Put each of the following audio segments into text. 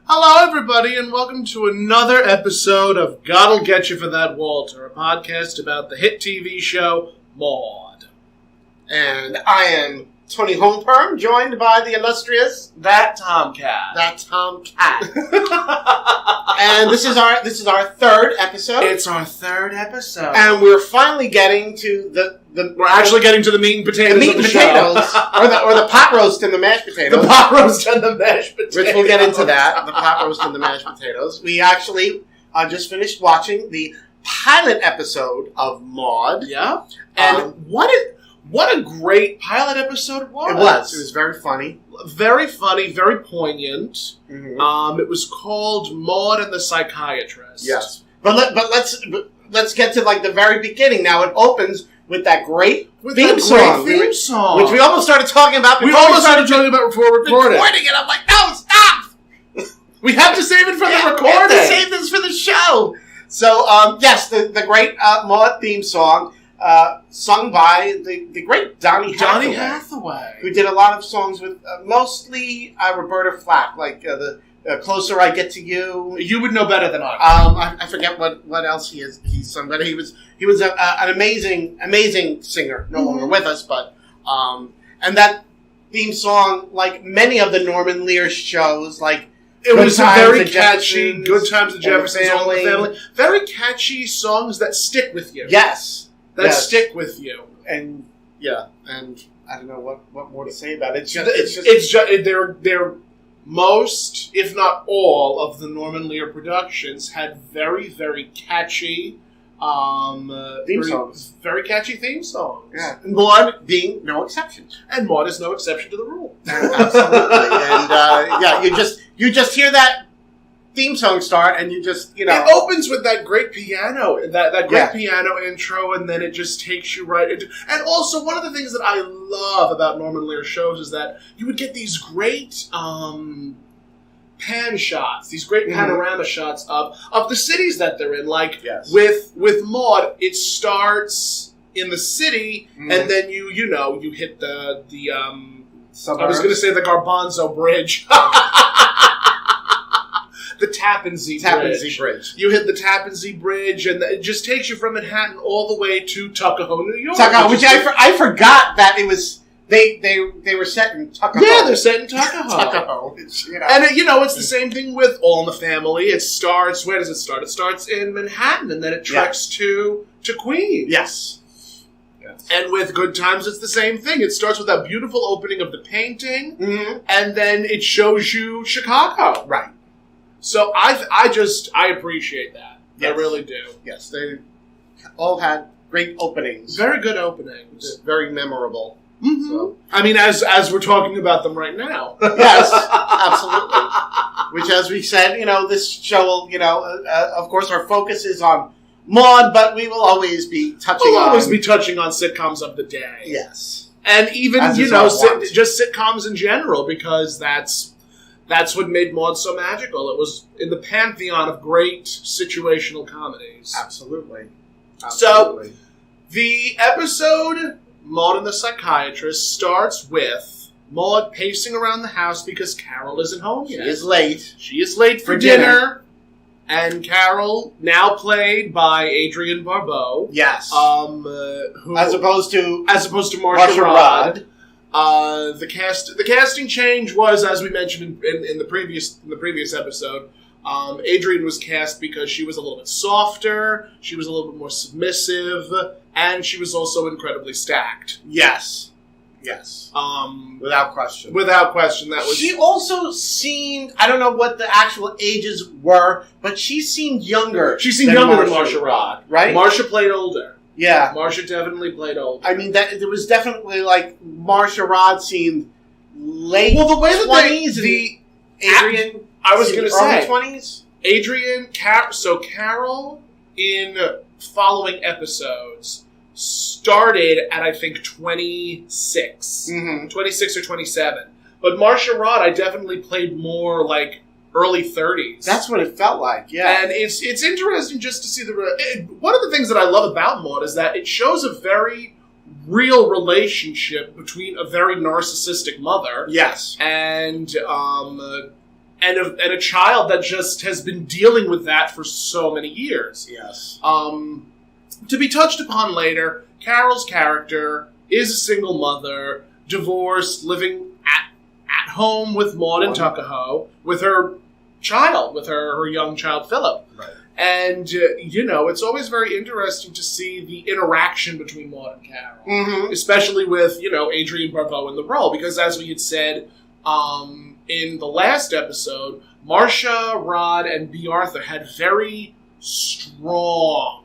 Hello, everybody, and welcome to another episode of God'll Get You for That, Walter, a podcast about the hit TV show Maude. And I am Toni Homeperm, joined by the illustrious That Tomcat. And this is our third episode. It's our third episode, and we're finally getting to we're actually getting to the meat and potatoes. The meat and potatoes, or the pot roast and the mashed potatoes. The pot roast and the mashed potatoes. Which we'll get into that. The pot roast and the mashed potatoes. We actually just finished watching the pilot episode of Maude. Yeah, and what a great pilot episode it was. It was. It was very funny. Very funny, very poignant. Mm-hmm. It was called Maude and The Psychiatrist. Yes. But let's get to like the very beginning. Now it opens with that great theme song. Which we almost started talking about before we started talking about before recording. And I'm like, no, stop! We have to save it for the recording. We have to save this for the show. So, yes, the great Maude theme song, sung by the great Donny Hathaway. Who did a lot of songs with mostly Roberta Flack, like the Closer I Get to You. You would know better than I. I forget what else he's sung, but he was an amazing singer. No longer with us, but and that theme song, like many of the Norman Lear shows, like it was a very catchy. Good Times, the Jeffersons, All in the Family. Very catchy songs that stick with you. Yes, stick with you. And yeah, and I don't know what more to say about it. They're most, if not all, of the Norman Lear productions had very, very catchy theme songs. Very catchy theme songs. Yeah. And Maude being no exception. And Maude is no exception to the rule. Absolutely. And you just hear that theme song start and you just, It opens with that great piano, that great piano intro, and then it just takes you right into... And also, one of the things that I love about Norman Lear shows is that you would get these great pan shots, these great panorama shots of the cities that they're in. Like, with Maude, it starts in the city, and then you hit the suburbs. I was going to say the Garbanzo Bridge. The Tappan Zee Bridge. You hit the Tappan Zee Bridge, and it just takes you from Manhattan all the way to Tuckahoe, New York. Which I forgot that it was they were set in Tuckahoe. Yeah, they're set in Tuckahoe. And it's the same thing with All in the Family. It starts. Where does it start? It starts in Manhattan, and then it treks to Queens. Yes. And with Good Times, it's the same thing. It starts with that beautiful opening of the painting, and then it shows you Chicago. Right. So I appreciate that. Yes. I really do. Yes, they all had great openings. Very good openings. Very memorable. Mm-hmm. So. I mean, as we're talking about them right now. Yes, absolutely. Which, as we said, this show will, of course, our focus is on Maude, but we will always be touching on sitcoms of the day. Yes. And even, just sitcoms in general, because that's what made Maude so magical. It was in the pantheon of great situational comedies. Absolutely. So, the episode, Maude and the Psychiatrist, starts with Maude pacing around the house because Carol isn't home yet. She is late. She is late for dinner. And Carol, now played by Adrienne Barbeau. Yes. Who, as opposed to Marcia Rod. The casting change was, as we mentioned in the previous episode, Adrienne was cast because she was a little bit softer, she was a little bit more submissive, and she was also incredibly stacked. Yes. Without question. That was. She also seemed, I don't know what the actual ages were, but she seemed younger. She seemed younger than Marcia Rod, right? Marcia played older. Yeah. Marcia definitely played older. I mean, there was definitely, like, Marcia Rod seemed late 20s. Adrienne, I was going to say, early 20s? Adrienne, so Carol, in following episodes, started at, I think, 26. 26 or 27. But Marcia Rod, I definitely played more, like, early 30s. That's what it felt like, yeah. And it's interesting just to see one of the things that I love about Maude is that it shows a very real relationship between a very narcissistic mother. Yes. And and a child that just has been dealing with that for so many years. Yes. To be touched upon later, Carol's character is a single mother, divorced, living at home with Maude and Tuckahoe, with her child, with her young child, Philip. Right. And, it's always very interesting to see the interaction between Maude and Carol. Especially with, Adrienne Barbeau in the role. Because as we had said in the last episode, Marcia, Rod, and B. Arthur had very strong,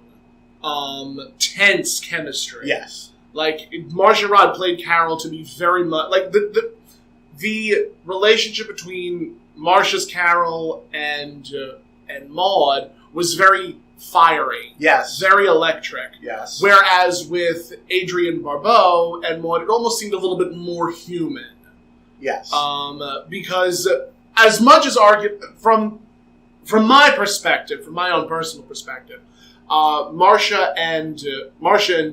tense chemistry. Yes. Like, Marcia Rod played Carol to be very much... Like, the relationship between Marcia's Carol and Maude was very fiery. Yes. Very electric. Yes. Whereas with Adrienne Barbeau and Maude, it almost seemed a little bit more human. Yes. Because as much as from my perspective, from my own personal perspective, Marcia and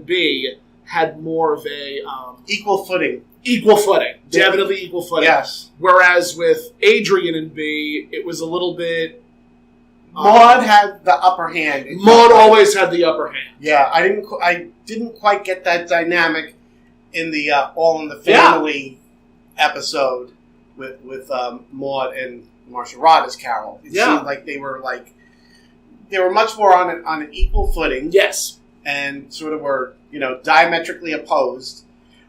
B had more of a equal footing. Equal footing. Definitely equal footing. Yes. Whereas with Adrienne and B, it was a little bit... Maude had the upper hand. Maude always had the upper hand. Yeah, I didn't quite get that dynamic in the All in the Family episode with Maude and Marcia Rod as Carol. It seemed like they were much more on an equal footing. Yes. And sort of were, diametrically opposed.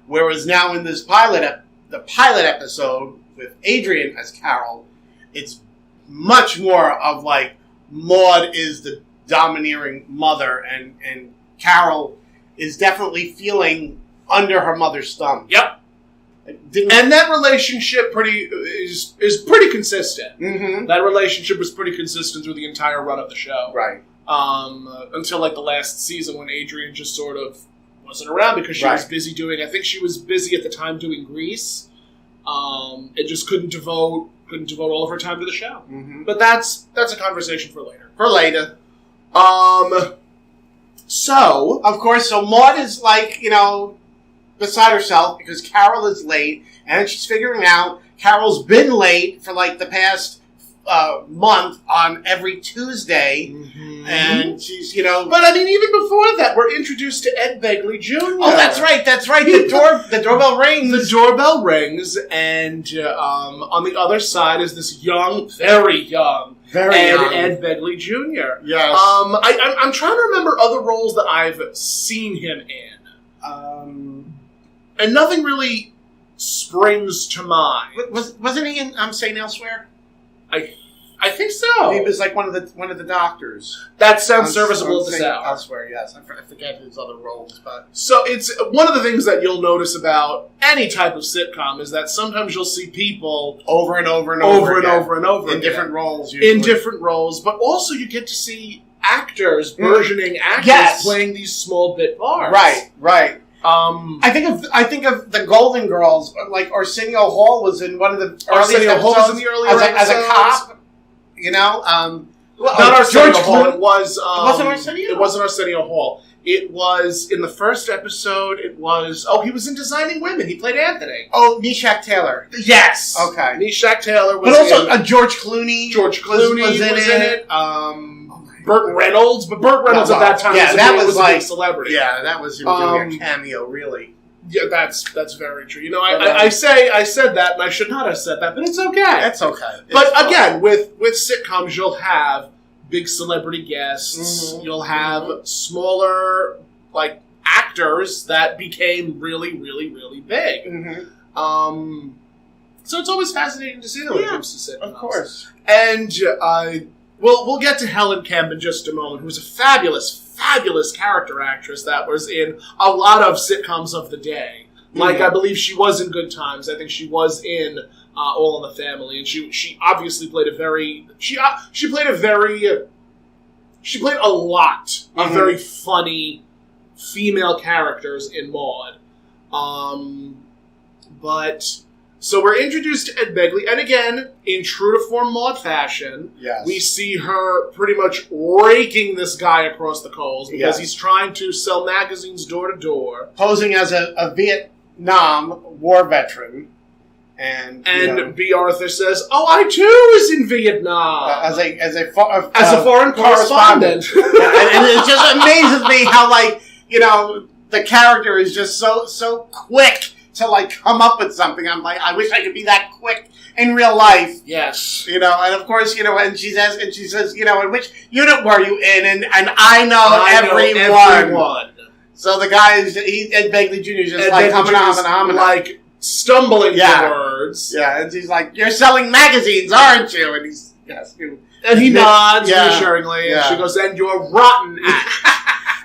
Whereas now in this pilot episode with Adrienne as Carol, it's much more of like Maude is the domineering mother and Carol is definitely feeling under her mother's thumb. Yep. And that relationship is pretty consistent. Mm-hmm. That relationship was pretty consistent through the entire run of the show. Right. Until like the last season when Adrienne just sort of wasn't around because she was busy doing... I think she was busy at the time doing Grease. And just couldn't devote all of her time to the show. Mm-hmm. But that's a conversation for later. So... Of course, so Maude is like, beside herself because Carol is late, and she's figuring out Carol's been late for like the past month on every Tuesday, and she's, But I mean, even before that, we're introduced to Ed Begley Jr. Oh, that's right. The doorbell rings. The doorbell rings, and on the other side is this very young Ed Begley Jr. Yes. I'm trying to remember other roles that I've seen him in. And nothing really springs to mind. Wasn't he in St. Elsewhere? I think so. He was like one of the doctors. That sounds serviceable at this hour. Elsewhere, yes. I forget his other roles, but so it's one of the things that you'll notice about any type of sitcom is that sometimes you'll see people over and over in again. Different roles. Usually. In different roles, but also you get to see actors, burgeoning actors, playing these small bit parts. Right. I think of the Golden Girls, like Arsenio Hall was in one of the earliest episodes as a cop. Not Arsenio Hall. It wasn't Arsenio. It wasn't Arsenio Hall. It was in the first episode. It was he was in Designing Women. He played Anthony. Oh, Meshack Taylor. Yes. Okay. Meshack Taylor was. But also George Clooney. Was in it. Burt Reynolds, but Burt Reynolds at that time was like a big celebrity. Yeah, that was him doing a cameo, really. Yeah, that's very true. I said that, and I should not have said that, but it's okay. That's okay. But again, with sitcoms, you'll have big celebrity guests. Mm-hmm. You'll have smaller actors that became really, really, really big. Mm-hmm. So it's always fascinating to see that when it comes to sitcoms. Of course. And we'll get to Helen Kemp in just a moment, who's a fabulous character actress that was in a lot of sitcoms of the day. Like, I believe she was in Good Times. I think she was in All in the Family, and she obviously played she played a lot of very funny female characters in Maude. So we're introduced to Ed Begley, and again, in true to form Maude fashion, we see her pretty much raking this guy across the coals because he's trying to sell magazines door to door. Posing as a Vietnam war veteran. And B. Arthur says, "Oh, I too was in Vietnam as a foreign correspondent." And it just amazes me how the character is just so quick to come up with something. I'm like, I wish I could be that quick in real life. Yes. And of course, and she says, and which unit were you in? And I know everyone. So the guy Ed Begley Jr. is just like stumbling for words. Yeah, and she's like, "You're selling magazines, aren't you?" And he's and he nods reassuringly, and she goes, "And you're rotten at it."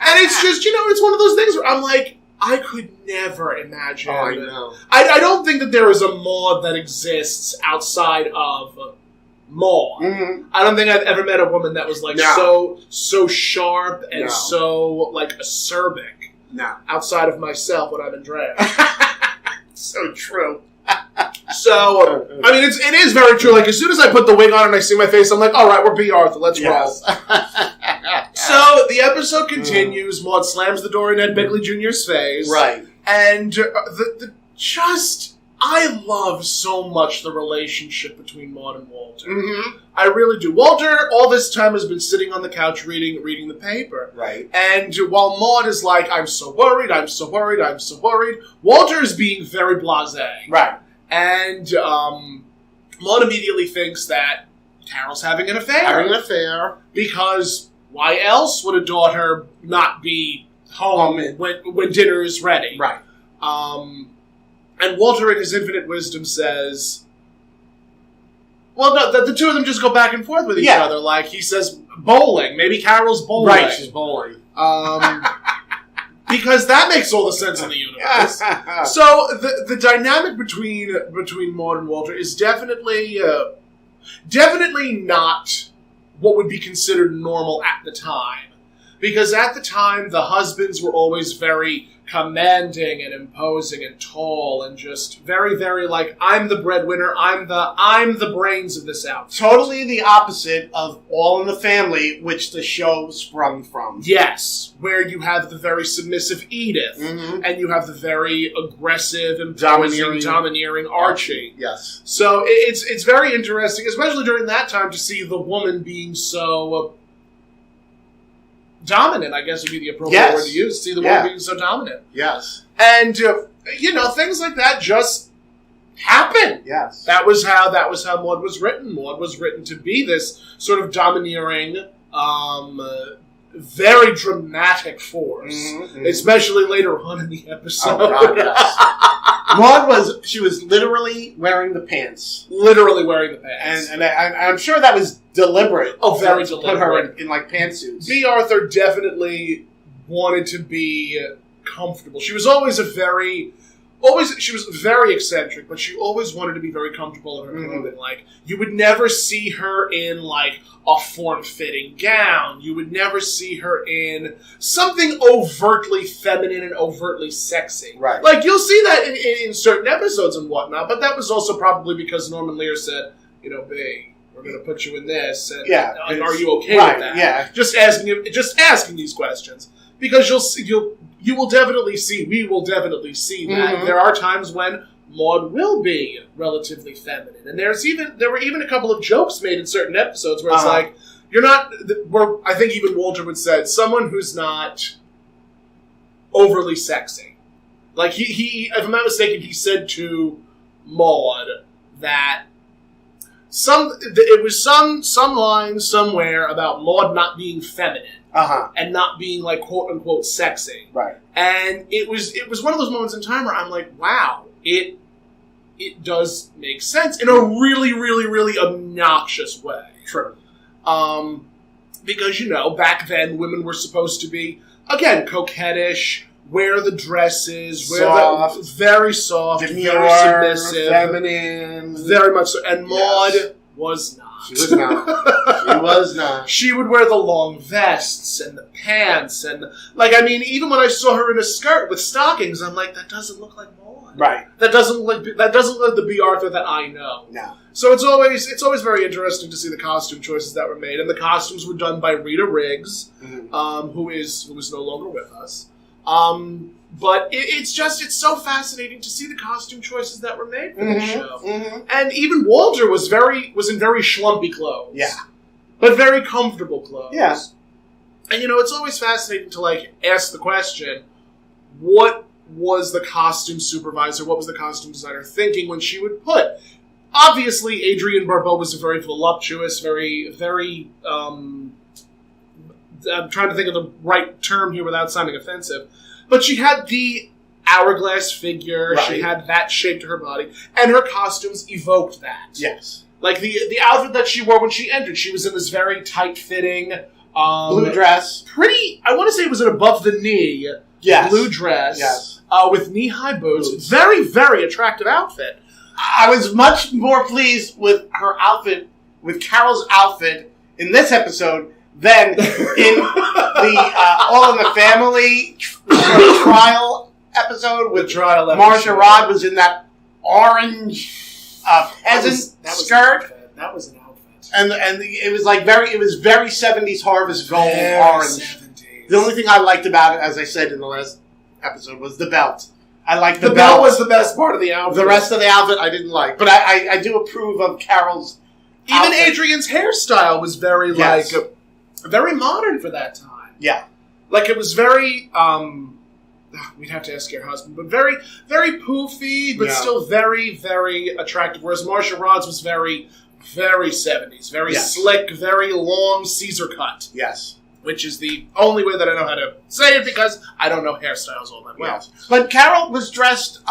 And it's just, it's one of those things where I'm like, I could never imagine. Oh, I know. I don't think that there is a Maude that exists outside of Maude. Mm-hmm. I don't think I've ever met a woman that was so sharp and so acerbic. No. Outside of myself when I'm in drag. So true. So, I mean, it is very true. As soon as I put the wig on and I see my face, I'm like, all right, we're B. Arthur. Let's roll. So, the episode continues. Maude slams the door in Ed Begley Jr.'s face. Right. And I love so much the relationship between Maude and Walter. Mm-hmm. I really do. Walter, all this time, has been sitting on the couch reading the paper. Right. And while Maude is like, I'm so worried, Walter is being very blasé. Right. And Maude immediately thinks that Carol's having an affair. Because why else would a daughter not be home when dinner is ready? Right. And Walter, in his infinite wisdom, says, well, no, the two of them just go back and forth with each other. He says, bowling. Maybe Carol's bowling. Right, she's bowling. Because that makes all the sense in the universe. So the dynamic between Maude and Walter is definitely not what would be considered normal at the time. Because at the time, the husbands were always very commanding and imposing and tall and just very, very I'm the breadwinner, I'm the brains of this outfit. Totally the opposite of All in the Family, which the show sprung from. Yes, where you have the very submissive Edith, and you have the very aggressive, imposing, domineering Archie. Yes. So it's very interesting, especially during that time, to see the woman being so dominant, I guess would be the appropriate word to use. See the woman being so dominant. Yes. And things like that just happen. Yes. That was how Maude was written. Maude was written to be this sort of domineering, very dramatic force, especially later on in the episode. Oh, God, yes. Maude she was literally wearing the pants. Literally wearing the pants. And I'm sure that was deliberate. Oh, very deliberate. Put her in pantsuits. B. Arthur definitely wanted to be comfortable. She was always she was very eccentric, but she always wanted to be very comfortable in her clothing. You would never see her in, a form-fitting gown. You would never see her in something overtly feminine and overtly sexy. Right. You'll see that in certain episodes and whatnot, but that was also probably because Norman Lear said, B, we're going to put you in this, and are you okay with that? Yeah. Just asking these questions. Because we will definitely see that there are times when Maude will be relatively feminine, and there were even a couple of jokes made in certain episodes where it's you're not. Where I think even Walter would say someone who's not overly sexy. He if I'm not mistaken, he said to Maude that it was some line somewhere about Maude not being feminine. And not being quote unquote sexy. Right. And it was one of those moments in time where I'm like, wow, it does make sense in a really, really, really obnoxious way. True. Because back then women were supposed to be, again, coquettish, wear the dresses, very soft, demure, very submissive, feminine, very much so. And Maude was not. She was not. She would wear the long vests and the pants and even when I saw her in a skirt with stockings, I'm like, that doesn't look like Maude. Right. That doesn't look like the B. Arthur that I know. No. So it's always very interesting to see the costume choices that were made, and the costumes were done by Rita Riggs, who is no longer with us. But it's so fascinating to see the costume choices that were made for this show. Mm-hmm. And even Walter was in very schlumpy clothes. Yeah. But very comfortable clothes. Yeah. And, it's always fascinating to, ask the question, what was the costume supervisor, what was the costume designer thinking when she would put... Obviously, Adrienne Barbeau was a very voluptuous, very, very... I'm trying to think of the right term here without sounding offensive. But she had the hourglass figure, right. She had that shape to her body, and her costumes evoked that. Yes. Like the outfit that she wore when she entered, she was in this very tight-fitting... blue dress. I want to say it was an above-the-knee blue dress. Yes. With knee-high boots. Very, very attractive outfit. I was much more pleased with her outfit, with Carol's outfit in this episode than in the All in the Family trial episode with Marsha Rod was in that orange peasant skirt. That was an outfit. And it was it was very 70s Harvest Gold orange. 70s. The only thing I liked about it, as I said in the last episode, was the belt. I liked the belt. The belt was the best part of the outfit. The rest of the outfit I didn't like. But I do approve of Carol's Even outfit. Adrienne's hairstyle was very, very modern for that time. Yeah. It was very, we'd have to ask your husband, but very, very poofy, but still very, very attractive. Whereas Marsha Rod's was very, very 70s. Very slick, very long Caesar cut. Yes. Which is the only way that I know how to say it because I don't know hairstyles all that well. Yes. But Carol was dressed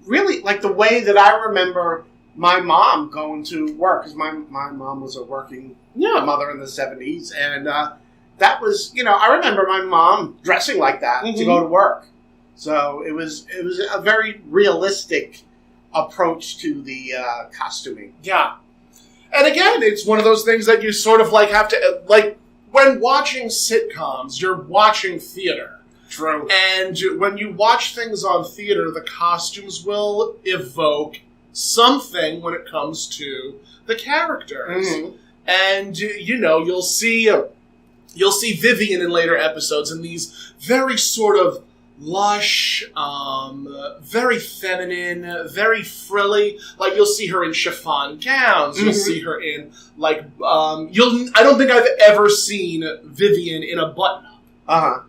really like the way that I remember my mom going to work. Because my mom was a working mother in the 70s. And that was, I remember my mom dressing like that to go to work. So it was a very realistic approach to the costuming. Yeah. And again, it's one of those things that you sort of have to... When watching sitcoms, you're watching theater. True. And when you watch things on theater, the costumes will evoke something when it comes to the characters. Mm-hmm. And, you'll see Vivian in later episodes in these very sort of lush, very feminine, very frilly. You'll see her in chiffon gowns. You'll see her in I don't think I've ever seen Vivian in a button-up.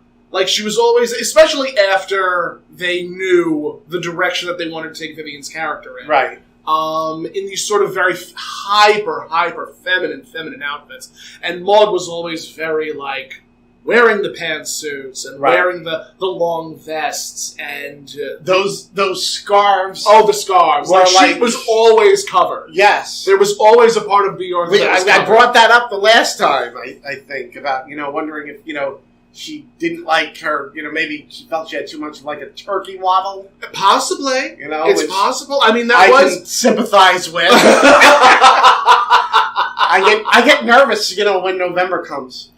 She was always, especially after they knew the direction that they wanted to take Vivian's character in. Right. In these sort of very hyper feminine outfits, and Maude was always very wearing the pantsuits and wearing the long vests and those scarves. Oh, the scarves! She was always covered. Yes, there was always a part of Bjorn. I brought that up the last time. I think about wondering if she didn't like her. Maybe she felt she had too much of a turkey waddle. Possibly, it's possible. I mean, I can sympathize with. I get nervous, when November comes.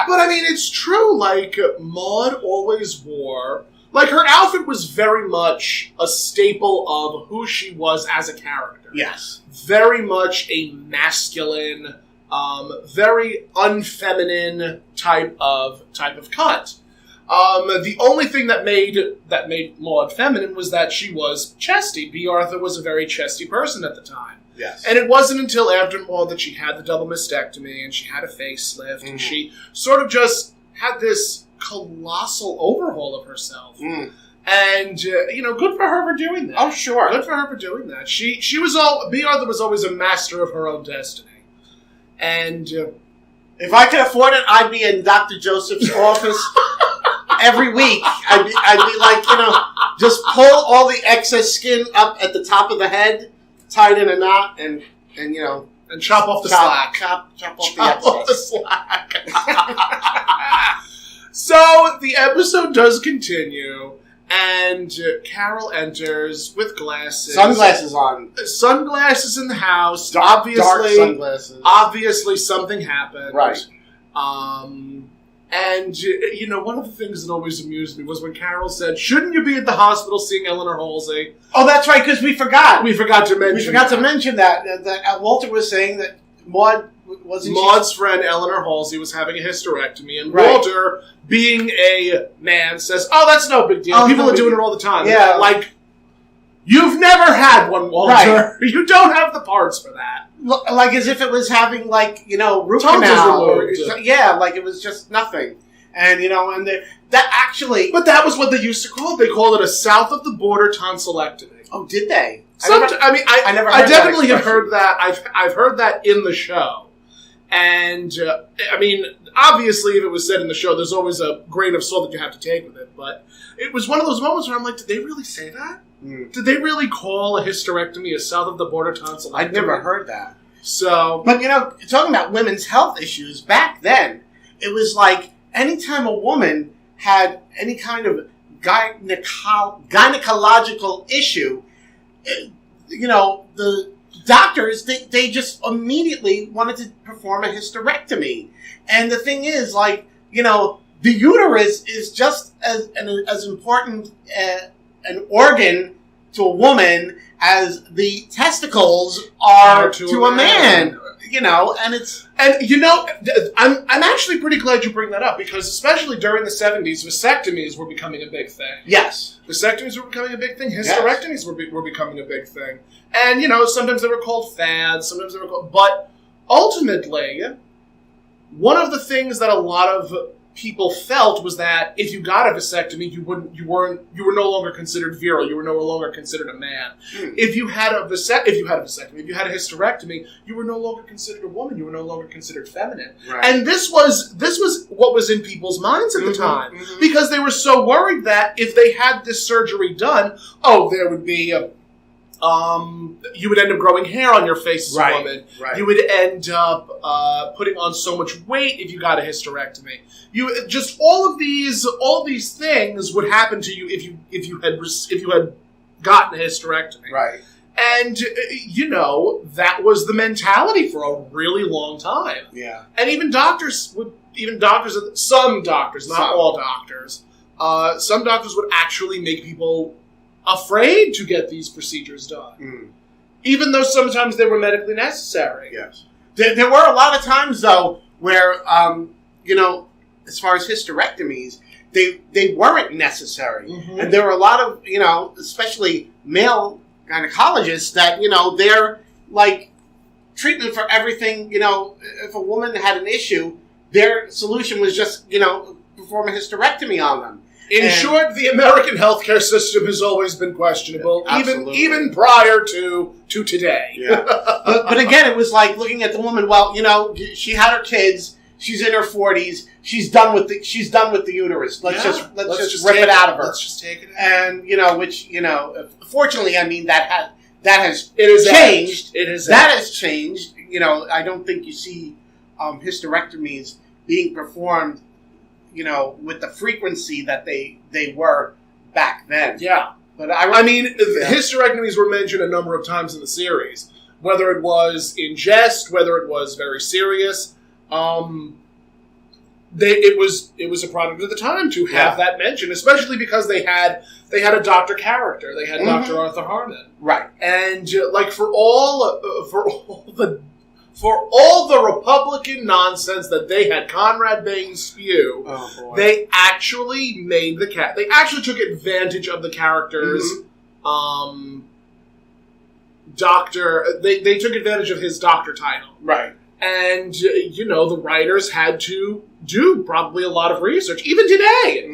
But I mean, it's true. Maude always wore her outfit was very much a staple of who she was as a character. Yes, very much a masculine, very unfeminine type of cut. The only thing that made Maude feminine was that she was chesty. B. Arthur was a very chesty person at the time. Yes. And it wasn't until after Maude that she had the double mastectomy and she had a facelift and she sort of just had this colossal overhaul of herself. And, good for her for doing that. Oh, sure. Good for her for doing that. B. Arthur was always a master of her own destiny. And if I could afford it, I'd be in Dr. Joseph's office every week. I'd be just pull all the excess skin up at the top of the head, tied in a knot, and chop off the slack. Chop off the slack. So the episode does continue, and Carol enters with glasses. Sunglasses on. Sunglasses in the house. Dark sunglasses. Obviously something happened. Right. And, one of the things that always amused me was when Carol said, shouldn't you be at the hospital seeing Eleanor Halsey? Oh, that's right, because we forgot. We forgot to mention that Walter was saying that Maude Maude's friend Eleanor Halsey was having a hysterectomy, and Right. Walter, being a man, says, "Oh, that's no big deal. People are doing it all the time." Yeah. Like, you've never had one, Walter. Right. You don't have the parts for that. Like as if it was having root Tonsils canal. removed. Yeah, like it was just nothing. And that actually. But that was what they used to call it. They called it a south of the border tonsillectomy. Oh, did they? I definitely have heard that. I've heard that in the show. And, obviously, if it was said in the show, there's always a grain of salt that you have to take with it. But it was one of those moments where I'm like, did they really say that? Mm. Did they really call a hysterectomy a south-of-the-border tonsillectomy? I'd never heard that. So... But, talking about women's health issues, back then, it was like anytime a woman had any kind of gynecological issue, the doctors, they just immediately wanted to perform a hysterectomy. And the thing is, the uterus is just as important an organ to a woman as the testicles are to a man. And it's... And, I'm actually pretty glad you bring that up, because especially during the 70s, vasectomies were becoming a big thing. Yes. Vasectomies were becoming a big thing. Hysterectomies were becoming a big thing. And, sometimes they were called fads, sometimes they were called... But ultimately, one of the things that a lot of people felt was that if you got a vasectomy, you were no longer considered virile. You were no longer considered a man. Mm. If you had a hysterectomy, you were no longer considered a woman. You were no longer considered feminine. Right. And this was what was in people's minds at the time, because they were so worried that if they had this surgery done, there would be you would end up growing hair on your face as a woman. Right. You would end up putting on so much weight if you got a hysterectomy. All of these things would happen to you if you had gotten a hysterectomy. Right. And that was the mentality for a really long time. Yeah. And some doctors, not all doctors, some doctors would actually make people afraid to get these procedures done, even though sometimes they were medically necessary. Yes, there were a lot of times though where as far as hysterectomies, they weren't necessary, and there were a lot of especially male gynecologists that their treatment for everything. If a woman had an issue, their solution was just perform a hysterectomy on them. In short, the American healthcare system has always been questionable, even prior to today. Yeah. but again, it was like looking at the woman. Well, she had her kids. She's in her 40s. She's done with the uterus. Let's just rip it out of her. Let's just take it out. And fortunately, that has changed. That has changed. I don't think you see hysterectomies being performed with the frequency that they were back then. Yeah. But hysterectomies were mentioned a number of times in the series. Whether it was in jest, whether it was very serious, it was a product of the time to have that mentioned, especially because they had a doctor character. They had Dr. Arthur Harmon. Right. And for all the Republican nonsense that they had Conrad Bain spew, they actually they actually took advantage of the character's doctor. They took advantage of his doctor title. Right. And, the writers had to do probably a lot of research. Even today,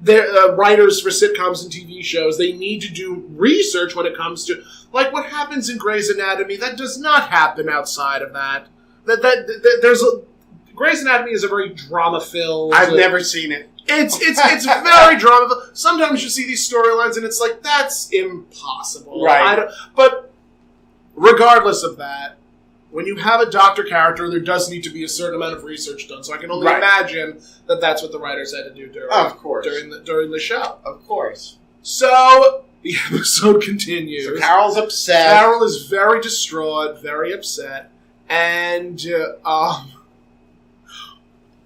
the writers for sitcoms and TV shows, they need to do research when it comes to, what happens in Grey's Anatomy. That does not happen outside of that. Grey's Anatomy is a very drama-filled... I've never seen it. It's very drama-filled. Sometimes you see these storylines and it's like, that's impossible. Right. But regardless of that, when you have a doctor character, there does need to be a certain amount of research done. So I can only imagine that that's what the writers had to do during the show. Of course. So the episode continues. So Carol's upset. Carol is very distraught, very upset, and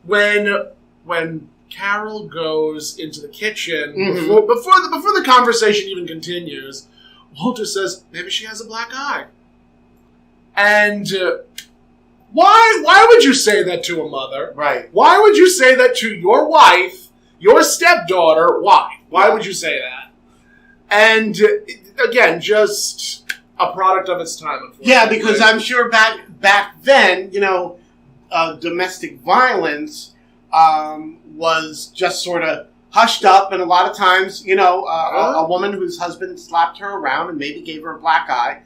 when Carol goes into the kitchen before the conversation even continues, Walter says maybe she has a black eye. And Why would you say that to a mother? Right. Why would you say that to your wife, your stepdaughter? Why? Why would you say that? And again, just a product of its time. Yeah, because I'm sure back then, domestic violence was just sort of hushed up, and a lot of times, a woman whose husband slapped her around and maybe gave her a black eye,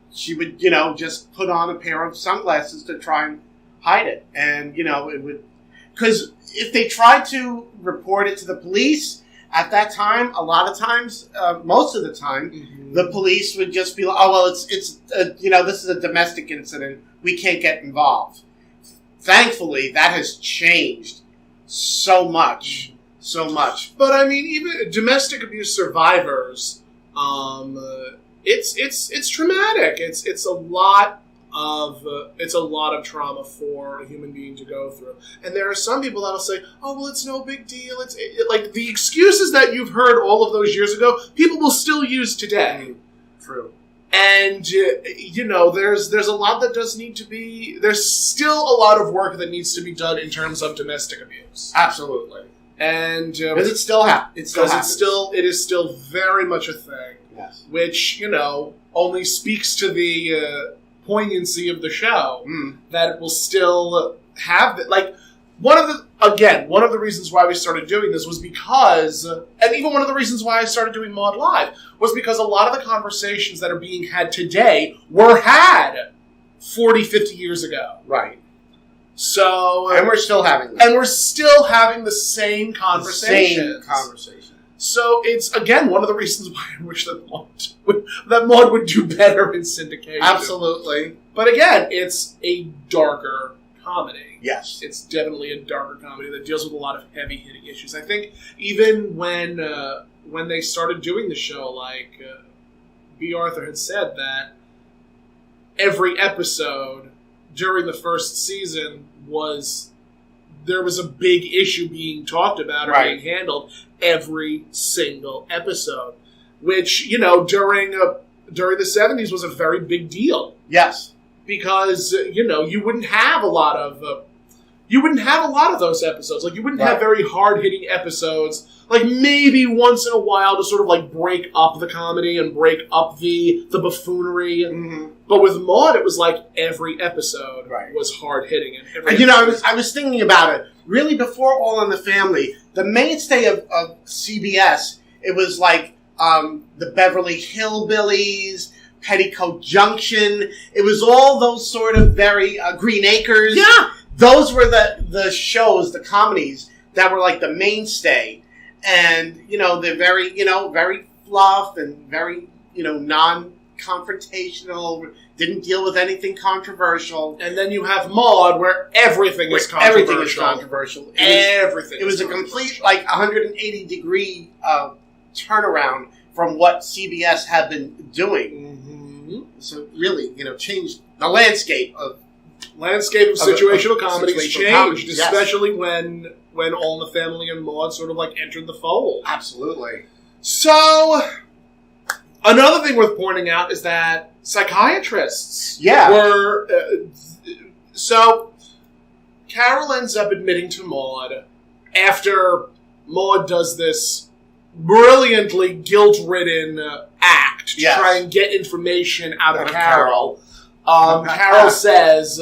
she would, just put on a pair of sunglasses to try and hide it. And, it would... Because if they tried to report it to the police at that time, a lot of times, most of the time, the police would just be like, oh, well, it's this is a domestic incident. We can't get involved. Thankfully, that has changed so much. So much. But, I mean, even domestic abuse survivors... It's traumatic. It's a lot of trauma for a human being to go through. And there are some people that'll say, "Oh, well, it's no big deal." Like the excuses that you've heard all of those years ago, people will still use today. True. And there's a lot that does need to be. There's still a lot of work that needs to be done in terms of domestic abuse. Absolutely. And because it still happens. It is still very much a thing. Yes. Which, only speaks to the poignancy of the show, that it will still have that. Like, one of the reasons why we started doing this was because, and even one of the reasons why I started doing Maude Live, was because a lot of the conversations that are being had today were had 40, 50 years ago. Right. So... And we're still having them. And we're still having the same conversations. So it's, again, one of the reasons why I wish that Maude would do better in syndication. Absolutely. But again, it's a darker comedy. Yes. It's definitely a darker comedy that deals with a lot of heavy-hitting issues. I think even when they started doing the show, like B. Arthur had said that every episode during the first season there was a big issue being talked about or being handled every single episode, which, during the 70s was a very big deal. Yes. Because, you wouldn't have a lot of those episodes. Like, you wouldn't have very hard-hitting episodes, like maybe once in a while to sort of like break up the comedy and break up the buffoonery. Mm-hmm. But with Maude, it was like every episode was hard-hitting. And I was thinking about it. Really, before All in the Family, the mainstay of CBS, it was like the Beverly Hillbillies, Petticoat Junction. It was all those sort of very Green Acres. Yeah. Those were the shows, the comedies that were like the mainstay. And, they're very, very fluff and very, non-confrontational, didn't deal with anything controversial. And then you have Maude, where everything is controversial. Everything is controversial. Everything. It was a complete, 180-degree turnaround from what CBS had been doing. Mm-hmm. So really, changed the landscape of situational comedies changed, especially when All in the Family and Maude sort of entered the fold. Absolutely. So, another thing worth pointing out is that psychiatrists were... so, Carol ends up admitting to Maude after Maude does this brilliantly guilt-ridden act to try and get information out of Carol. Carol says,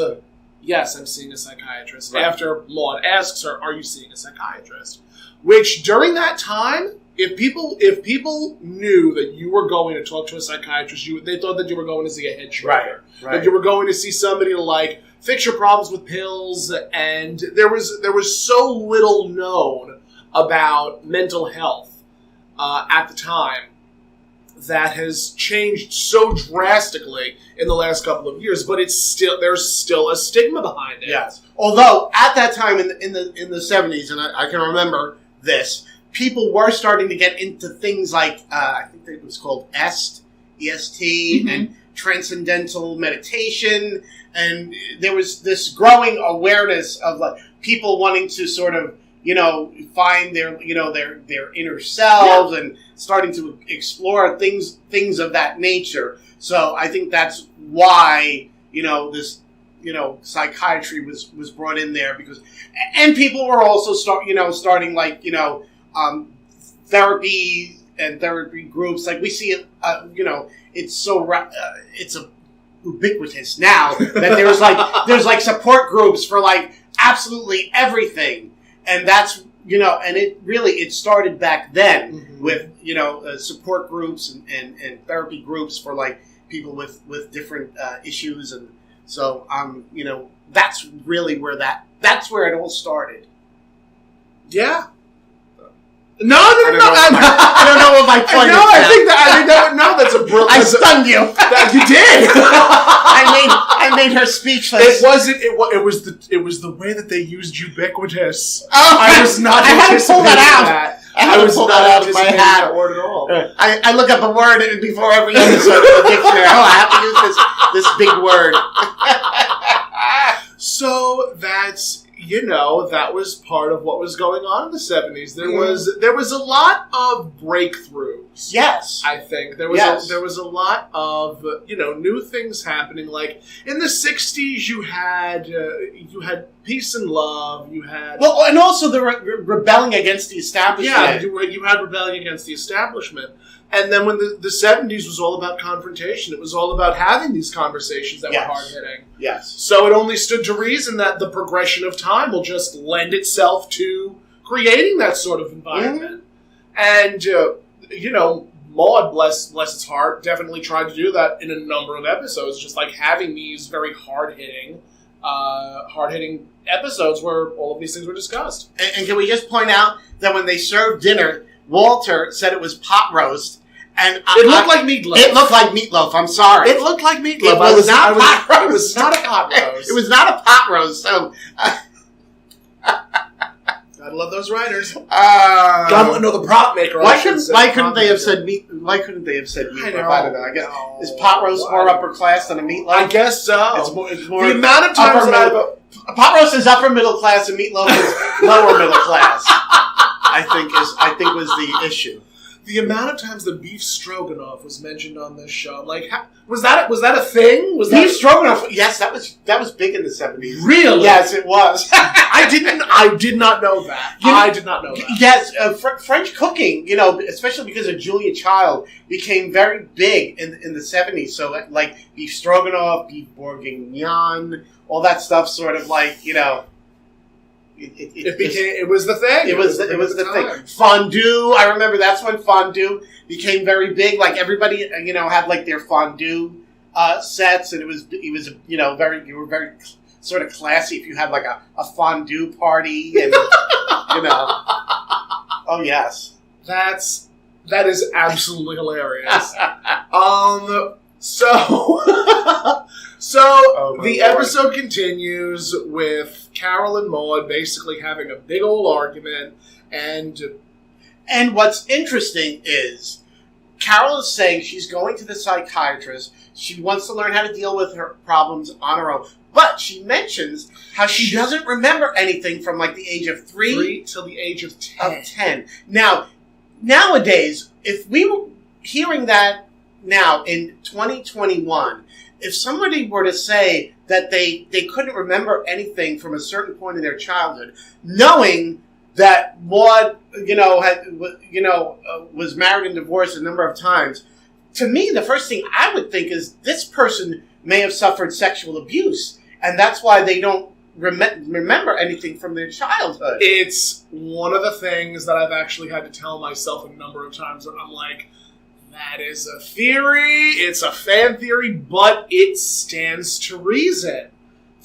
yes, I'm seeing a psychiatrist. Right. After Maude asks her, are you seeing a psychiatrist? Which, during that time, if people knew that you were going to talk to a psychiatrist, they thought that you were going to see a head shrinker. Right. That you were going to see somebody to, fix your problems with pills. And there was so little known about mental health at the time that has changed so drastically in the last couple of years, but there's still a stigma behind it. Yes. Although at that time in the 70s, and I can remember this, people were starting to get into things like I think it was called EST, EST, and transcendental meditation, and there was this growing awareness of people wanting to sort of find their inner selves and starting to explore things of that nature. So I think that's why, this, psychiatry was brought in there and people were also starting therapy and therapy groups. Like we see it, it's ubiquitous now that there's support groups for absolutely everything, and that's and it started back then with support groups and therapy groups for people with different issues, and so that's really that's where it all started. Yeah. No. I don't know what my point is. No, I think that's a brilliant. I stunned you. You did. I made her speechless. It was the way that they used ubiquitous. Oh, I was not. I had to pull that out. I was pull not that out of my hat. That word at all. I look up a word before every episode of the dictionary. Oh, I have to use this big word. So that's. That was part of what was going on in the 70s. There was a lot of breakthroughs. Yes, I think there was a lot of new things happening. Like in the 60s, you had peace and love. You had and also the rebelling against the establishment. Yeah, you had rebelling against the establishment. And then when the 70s was all about confrontation, it was all about having these conversations that were hard-hitting. Yes. So it only stood to reason that the progression of time will just lend itself to creating that sort of environment. Mm-hmm. And, Maude, bless its heart, definitely tried to do that in a number of episodes, just having these very hard-hitting episodes where all of these things were discussed. And can we just point out that when they served dinner, Walter said it was pot roast, and it looked like meatloaf. It looked like meatloaf. I'm sorry. It looked like meatloaf. It was not pot roast. It was not a pot roast. It was not a pot roast. So, gotta love those writers. The prop maker. Why couldn't they have said meat? Why couldn't they have said meatloaf? I don't know. I guess is pot roast more upper class than a meatloaf? I guess so. It's more the amount of times pot roast is upper middle class and meatloaf is lower middle class. I think was the issue. The amount of times the beef stroganoff was mentioned on this show, was that a thing? Was beef stroganoff? Yes, that was big in the 70s. Really? Yes, it was. I did not know that. I did not know that. Yes, French cooking, especially because of Julia Child, became very big in the 70s. So beef stroganoff, beef bourguignon, all that stuff, sort of It was the thing. It was the thing. Fondue. I remember that's when fondue became very big. Everybody, had their fondue sets, and it was you were very sort of classy if you had a fondue party, and Oh yes, that is absolutely hilarious. So the episode continues with Carol and Maude basically having a big old argument, and what's interesting is Carol is saying she's going to the psychiatrist. She wants to learn how to deal with her problems on her own. But she mentions how she doesn't remember anything from the age of 3 till the age of 10. Now, nowadays, if we were hearing that now in 2021, if somebody were to say that they couldn't remember anything from a certain point in their childhood, knowing that Maude, was married and divorced a number of times, to me, the first thing I would think is this person may have suffered sexual abuse, and that's why they don't remember anything from their childhood. It's one of the things that I've actually had to tell myself a number of times where I'm like, that is a theory, it's a fan theory, but it stands to reason.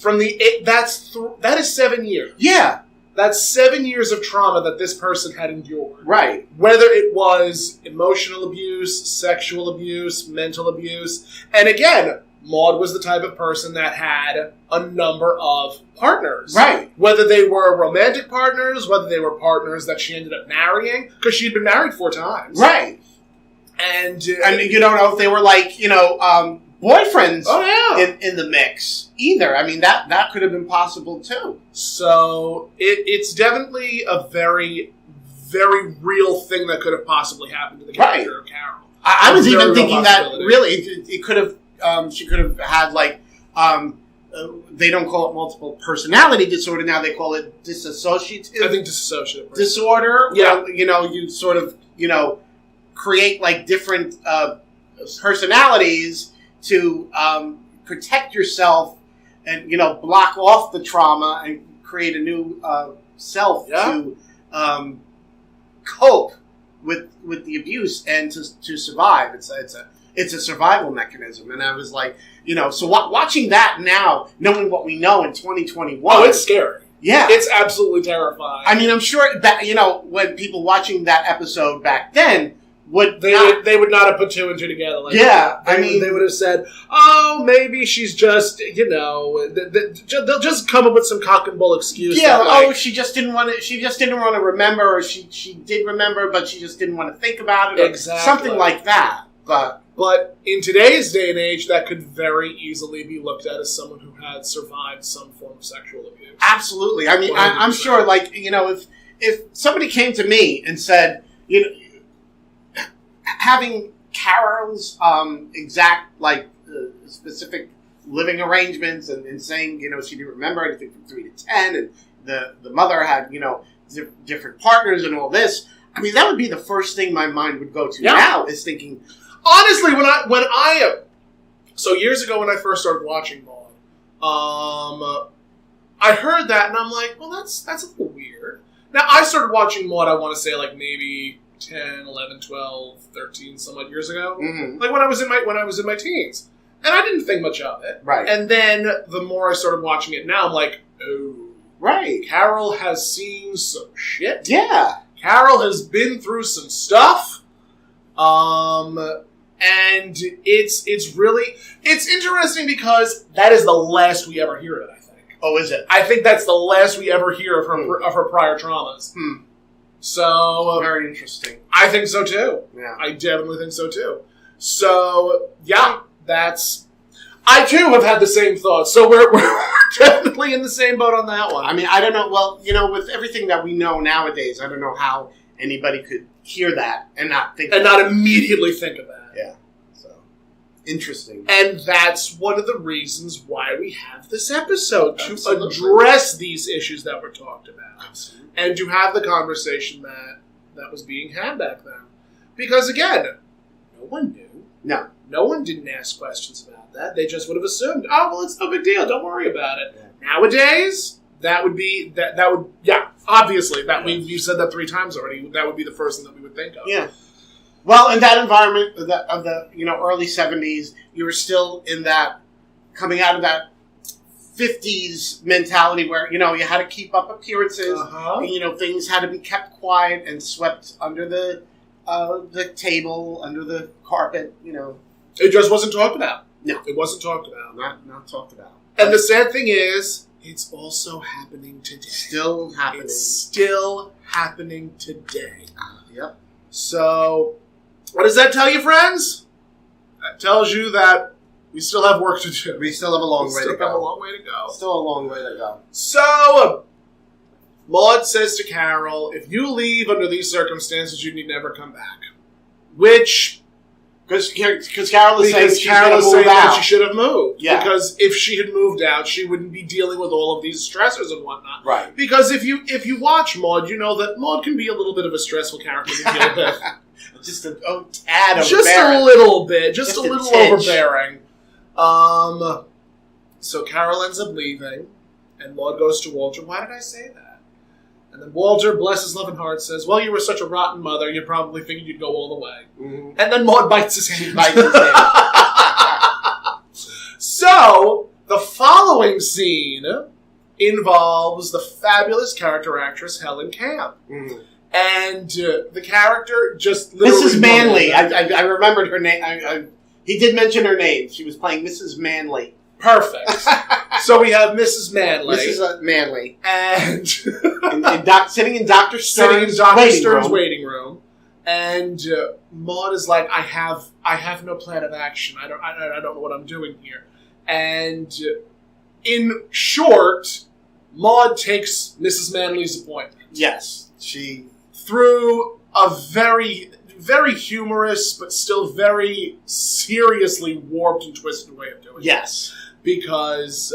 That is 7 years. Yeah. That's 7 years of trauma that this person had endured. Right. Whether it was emotional abuse, sexual abuse, mental abuse. And again, Maude was the type of person that had a number of partners. Right. Whether they were romantic partners, whether they were partners that she ended up marrying, because she had been married 4 times. Right. And you don't know if they were boyfriends in the mix either. I mean, that could have been possible too. So it's definitely a very, very real thing that could have possibly happened to the character of Carol. I was even thinking that really it could have. She could have had they don't call it multiple personality disorder now. They call it dissociative. I think dissociative disorder. Yeah. Where, you sort of, create like different personalities to protect yourself and, block off the trauma and create a new self to cope with the abuse and to survive. It's a survival mechanism. And I was like, so watching that now, knowing what we know in 2021. Oh, it's scary. Yeah. It's absolutely terrifying. I mean, I'm sure that, when people watching that episode back then they would not have put two and two together. Like yeah. That. They would have said, oh, maybe she's just, they'll just come up with some cock and bull excuse. Yeah. She just didn't want to remember, or she did remember, but she just didn't want to think about it. Or exactly. Something like that. But in today's day and age, that could very easily be looked at as someone who had survived some form of sexual abuse. Absolutely. I mean, I'm sure, like, if somebody came to me and said, having Carol's exact, like, specific living arrangements and saying, she didn't remember anything from 3 to 10, and the mother had, different partners and all this, I mean, that would be the first thing my mind would go to now, is thinking... Honestly, so years ago when I first started watching Maude, I heard that and I'm like, well, that's a little weird. Now, I started watching Maude, I want to say, like, maybe 10, 11, 12, 13, some odd years ago. Mm-hmm. Like, when I was in my teens. And I didn't think much of it. Right. And then, the more I started watching it now, I'm like, oh. Right. Carol has seen some shit. Yeah. Carol has been through some stuff. And it's interesting because that is the last we ever hear of it, I think. Oh, is it? I think that's the last we ever hear of her prior traumas. So... very interesting. I think so, too. Yeah. I definitely think so, too. So, yeah, I, too, have had the same thoughts. So we're definitely in the same boat on that one. I mean, I don't know. Well, with everything that we know nowadays, I don't know how anybody could hear that and not think and not immediately think of that. Yeah. So interesting. And that's one of the reasons why we have this episode, to address these issues that were talked about. Absolutely. And to have the conversation that was being had back then. Because again, no one knew. No one didn't ask questions about that. They just would have assumed, oh, well, it's no big deal, don't worry about it. Yeah. Nowadays, that would be obviously you've said that 3 times already. That would be the first thing that we would think of. Yeah. Well, in that environment of the early 70s, you were still in that, coming out of that 50s mentality where you had to keep up appearances. And, things had to be kept quiet and swept under the table, under the carpet. It just wasn't talked about. No, it wasn't talked about. Not talked about. And the sad thing is, it's also happening today. Still happening. It's still happening today. Yep. So, what does that tell you, friends? That tells you that we still have work to do. We still have a long way to go. Still have a long way to go. Still a long way to go. So, Maude says to Carol, if you leave under these circumstances, you need never come back. Which... Because Carol is saying that she should have moved. Yeah. Because if she had moved out, she wouldn't be dealing with all of these stressors and whatnot. Right. Because if you watch Maude, you know that Maude can be a little bit of a stressful character to deal with. Just a tad overbearing. Just a little bit. Just a little overbearing. So Carol ends up leaving, and Maude goes to Walter. Why did I say that? And then Walter, bless his loving heart, says, well, you were such a rotten mother, you probably figured you'd go all the way. Mm-hmm. And then Maude bites his hand. So, the following scene involves the fabulous character actress Helen Camp. Mm-hmm. And the character just literally... Mrs. Manley. I remembered her name. He did mention her name. She was playing Mrs. Manley. Perfect. So we have Mrs. Manley. Mrs. Manley. And... sitting in Dr. Stern's waiting room. And Maude is like, I have no plan of action. I don't know what I'm doing here. And in short, Maude takes Mrs. Manley's appointment. Yes. Through a very, very humorous, but still very seriously warped and twisted way of doing it. Yes. because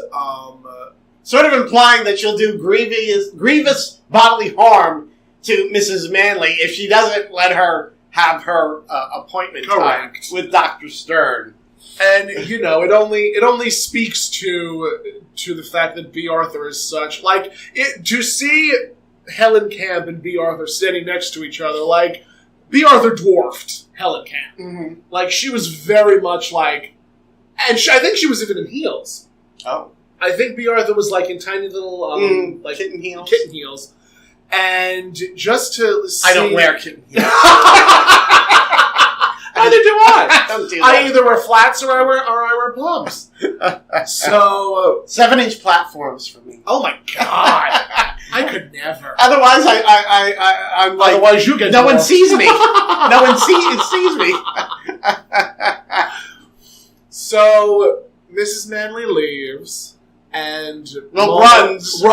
sort of implying that she'll do grievous bodily harm to Mrs. Manley if she doesn't let her have her appointment time with Dr. Stern. And it only speaks to the fact that B. Arthur is such to see Helen Camp and B. Arthur standing next to each other, like B. Arthur dwarfed Helen Camp. Mm-hmm. Like she was very much like, and I think she was even in heels. Oh, I think B. Arthur was like in tiny little like kitten heels. Kitten heels, and just to see, I don't wear kitten heels. Neither do I. Don't do that. I either wear flats or I wear pumps. So 7-inch platforms for me. Oh my god, I could never. Otherwise, I'm like. Otherwise, you get no one sees me. No one sees me. So Mrs. Manley leaves and runs.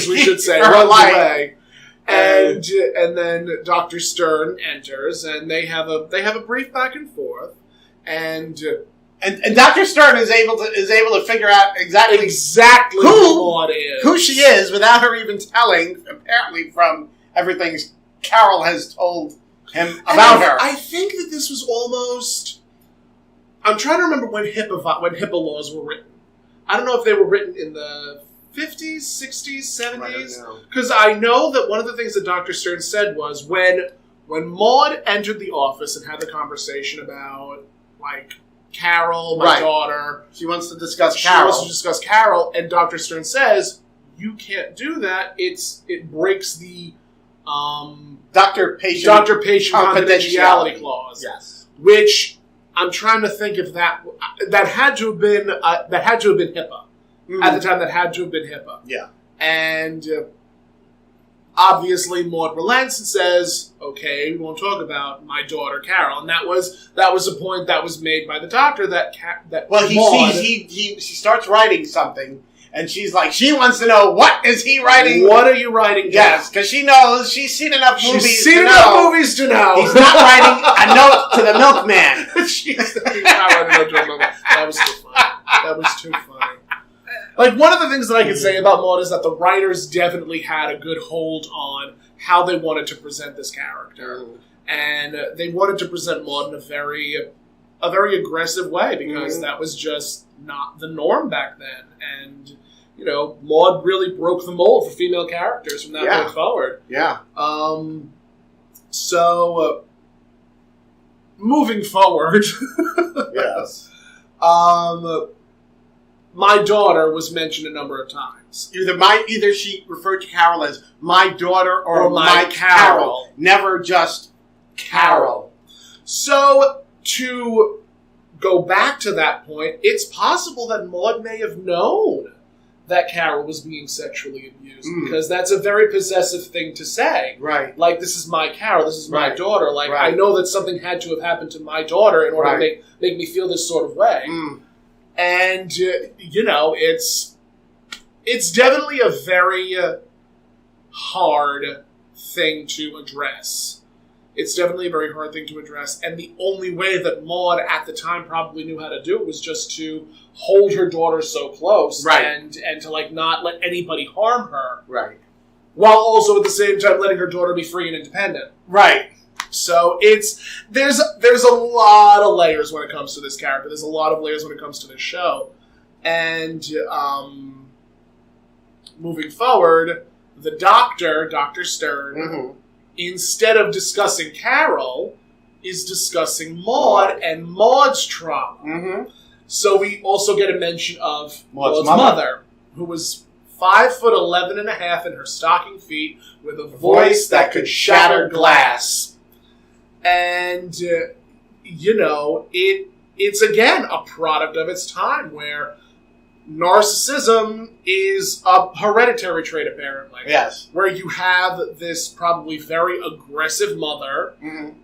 We should say, runs away. And then Dr. Stern enters, and they have a brief back and forth, and Dr. Stern is able to figure out exactly who she is without her even telling. Apparently, from everything Carol has told him about her. I think that this was almost. I'm trying to remember when HIPAA laws were written. I don't know if they were written in the 50s, 60s, 70s? Because I know that one of the things that Dr. Stern said was when Maude entered the office and had the conversation about, like, Carol, my daughter. She wants to discuss Carol. And Dr. Stern says, you can't do that. It breaks the doctor-patient confidentiality clause. Yes. Which I'm trying to think if that had to have been HIPAA. Mm-hmm. At the time, that had to have been HIPAA. Yeah. And obviously, Maude relents and says, okay, we won't talk about my daughter, Carol. And that was a point that was made by the doctor that he starts writing something, and she's like, she wants to know, what is he writing? What are you writing? Yes, because she knows, she's seen enough movies to know. He's not writing a note to the milkman. That was too funny. That was too funny. Like, one of the things that I can say about Maude is that the writers definitely had a good hold on how they wanted to present this character. And they wanted to present Maude in a very aggressive way, because that was just not the norm back then. And, Maude really broke the mold for female characters from that point forward. Yeah. So, moving forward. Yes. My daughter was mentioned a number of times. Either she referred to Carol as my daughter or my Carol. Never just Carol. So, to go back to that point, it's possible that Maude may have known that Carol was being sexually abused, because that's a very possessive thing to say. Right. Like, this is my Carol, this is my daughter. Like, I know that something had to have happened to my daughter in order to make me feel this sort of way. And, it's definitely a very hard thing to address. It's definitely a very hard thing to address. And the only way that Maude at the time probably knew how to do it was just to hold her daughter so close. And to, like, not let anybody harm her. Right. While also at the same time letting her daughter be free and independent. Right. So there's a lot of layers when it comes to this character. There's a lot of layers when it comes to this show. And moving forward, the Dr. Stern, instead of discussing Carol, is discussing Maude and Maude's trauma. So we also get a mention of Maude's mother, who was 5'11.5" in her stocking feet, with a voice that could shatter glass. And, it's again a product of its time, where narcissism is a hereditary trait, apparently. Yes. Where you have this probably very aggressive mother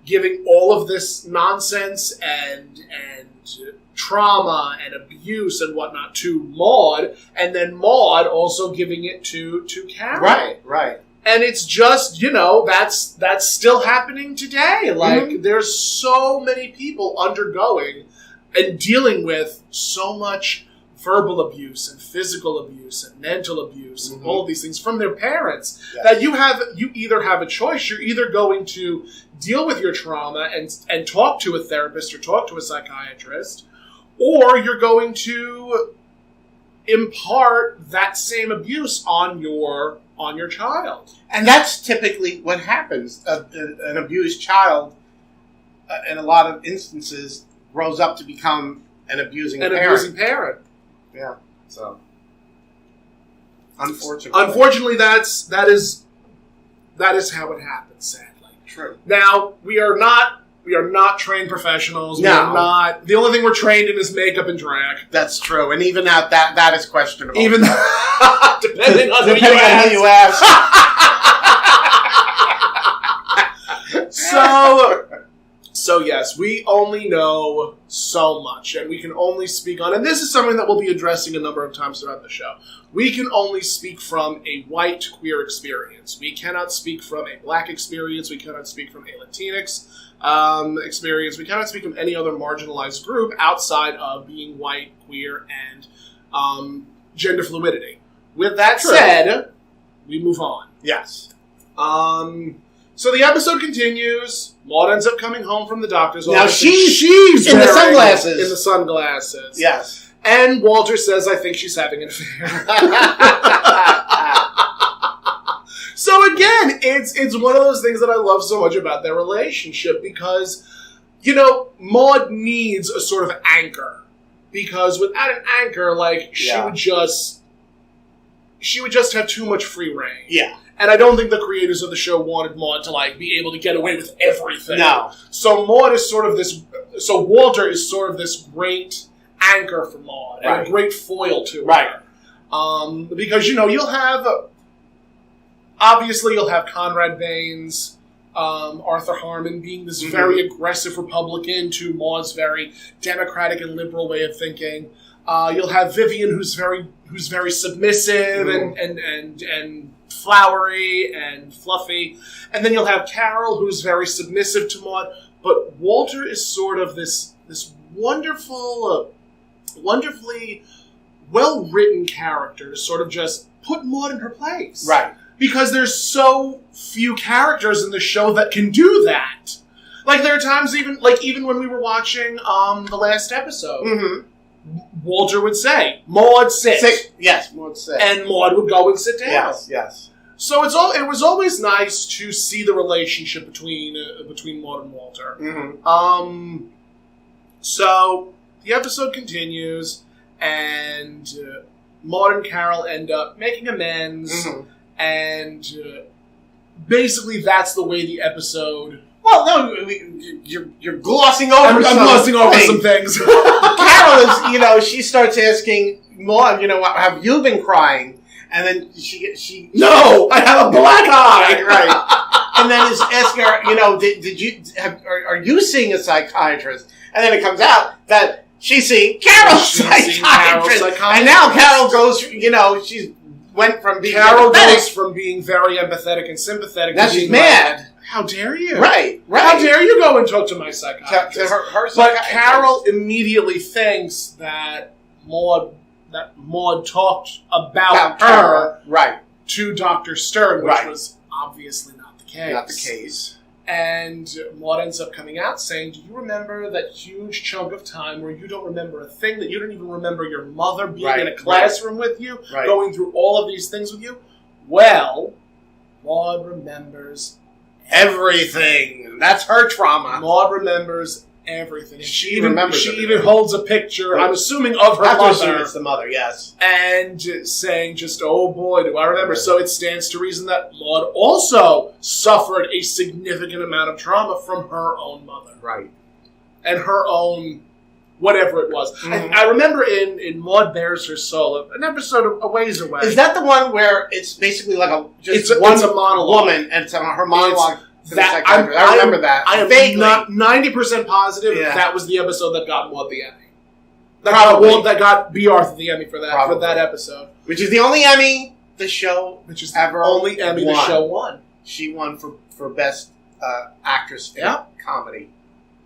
giving all of this nonsense and trauma and abuse and whatnot to Maude, and then Maude also giving it to Carol. Right. And it's just, that's still happening today. Like, there's so many people undergoing and dealing with so much verbal abuse and physical abuse and mental abuse and all of these things from their parents, Yes. that you either have a choice. You're either going to deal with your trauma and talk to a therapist or talk to a psychiatrist, or you're going to impart that same abuse on your child. And that's typically what happens. An abused child, in a lot of instances, grows up to become an abusing parent. Yeah. So, unfortunately, that is how it happens. Sadly, true. Now we are not trained professionals. No. We are not. The only thing we're trained in is makeup and drag. That's true, and even that is questionable. Even depending on who you ask. So yes, we only know so much, and we can only speak on, and this is something that we'll be addressing a number of times throughout the show. We can only speak from a white queer experience. We cannot speak from a black experience. We cannot speak from a Latinx experience. We cannot speak from any other marginalized group outside of being white, queer, and gender fluidity. With that said, we move on. Yes. So the episode continues. Maude ends up coming home from the doctor's office. Now she's in the sunglasses. In the sunglasses. Yes. And Walter says, I think she's having an affair. So again, it's one of those things that I love so much about their relationship because, Maude needs a sort of anchor. Because without an anchor, she would just have too much free reign. Yeah. And I don't think the creators of the show wanted Maude to be able to get away with everything. No. So Walter is sort of this great anchor for Maude and a great foil to her. Right. Because you'll have Conrad Baines, Arthur Harmon being this very aggressive Republican to Maude's very democratic and liberal way of thinking. You'll have Vivian, who's very submissive and flowery and fluffy, and then you'll have Carol, who's very submissive to Maude. But Walter is sort of this wonderfully well-written character to sort of just put Maude in her place, right? Because there's so few characters in the show that can do that. There are times even when we were watching the last episode. Walter would say, Maude, sit. Yes, Maude, sit. And Maude would go and sit down. Yes. So it was always nice to see the relationship between Maude and Walter. So the episode continues, and Maude and Carol end up making amends, and basically that's the way the episode... Well, no, you're glossing over I'm glossing over some things. Carol is, she starts asking Maude, have you been crying? And then she no, I have a black eye. Right. And then is asking her, are you seeing a psychiatrist? And then it comes out that she's seeing Carol's psychiatrist. And now Carol goes, she's went from being goes from being very empathetic and sympathetic to being mad. How dare you? Right. How dare you go and talk to my psychiatrist? To her but Carol immediately thinks that Maude talked about her to Dr. Stern, which was obviously not the case. Not the case. And Maude ends up coming out saying, do you remember that huge chunk of time where you don't remember a thing, that you don't even remember your mother being in a classroom with you, going through all of these things with you? Well, Maude remembers everything. That's her trauma. Maude remembers everything. She even holds a picture, I'm assuming, of her mother. It's the mother, yes. And saying just, oh boy, do I remember. So it stands to reason that Maude also suffered a significant amount of trauma from her own mother. Right. And her own... whatever it was. I remember in Maude Bears Her Soul, an episode a ways away. Is that the one where it's basically like it's a monologue woman and it's her monologue? I remember that. I am not 90% positive that was the episode that got Maude the Emmy. That got B. Arthur the Emmy for that episode. Which is the only Emmy the show only Emmy the show won. She won for best actress in comedy.